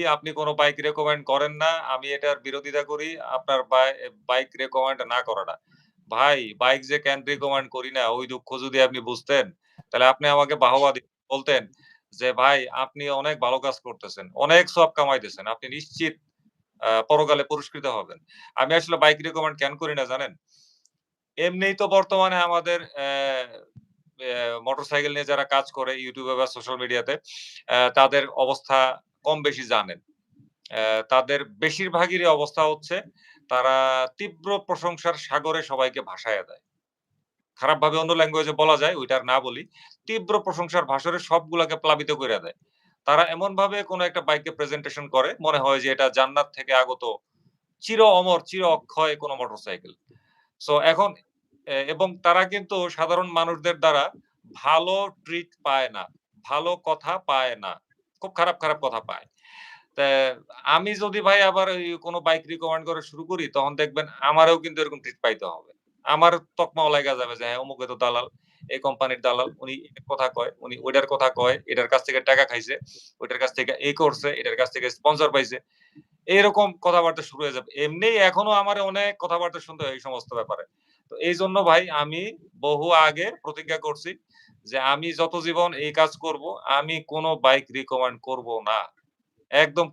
আপনি কোন bike recommend করেন না। আমি এটার বিরোধিতা করি। আপনার বাইক রেকমেন্ড না করাটা। ভাই বাইক যে কেন রিকমেন্ড করি না ওই দুঃখ যদি আপনি বুঝতেন, তাহলে আপনি আমাকে বাহবা বলতেন যে, "ভাই আপনি অনেক ভালো কাজ করতেছেন। অনেক সওয়াব কামাইতেছেন। আপনি নিশ্চিত পরকালে পুরস্কৃত হবেন।" আমি আসলে বাইক রিকমেন্ড কেন করি না জানেন? এমনিই তো বর্তমানে আমাদের মোটরসাইকেল নিয়ে যারা কাজ করে YouTube এ বা সোশ্যাল মিডিয়াতে তাদের অবস্থা কম বেশি জানেন। তাদের বেশিরভাগেরই অবস্থা হচ্ছে তারা তীব্র প্রশংসার সাগরে সবাইকে ভাসাইয়া দেয়। খারাপভাবে অন্য ল্যাঙ্গুয়েজে বলা যায়, ওইটা আর না বলি। তীব্র প্রশংসার ভাষণে সবগুলাকে প্লাবিত কইরা দেয়। তারা এমনভাবে কোন একটা বাইককে প্রেজেন্টেশন করে, মনে হয় যে এটা জান্নাত থেকে আগত চির অমর, চির অক্ষয় কোন মোটরসাইকেল। সো এখন এবং তারা কিন্তু সাধারণ মানুষদের দ্বারা ভালো ট্রিট পায় না। ভালো কথা পায় না। খুব খারাপ, খারাপ কথা পায়। তা আমি যদি ভাই আবার ওই কোন বাইক রিকমেন্ড করা শুরু করি, তখন দেখবেন আমারও কিন্তু এরকম ট্রিট পাইতে হবে। আমার তকমাও লাইগা যাবে যে, হ্যাঁ, অমুকে তো দালাল, এই কোম্পানির দালাল। উনি এটার কথা কয়, উনি ওইটার কথা কয়, এটার কাছ থেকে টাকা খাইছে, ওইটার কাছ থেকে এই করছে, এটার কাছ থেকে স্পন্সর পাইছে। এরকম কথাবার্তা শুরু হয়ে যাবে। এমনিই এখনো আমারে অনেক কথাবার্তা শুনতে হয় এই সমস্ত ব্যাপারে। তো এইজন্য ভাই আমি বহু আগে প্রতিজ্ঞা করছি যে, আমি যত জীবন এই কাজ করব, আমি কোন বাইক রিকমেন্ড করব না। একদম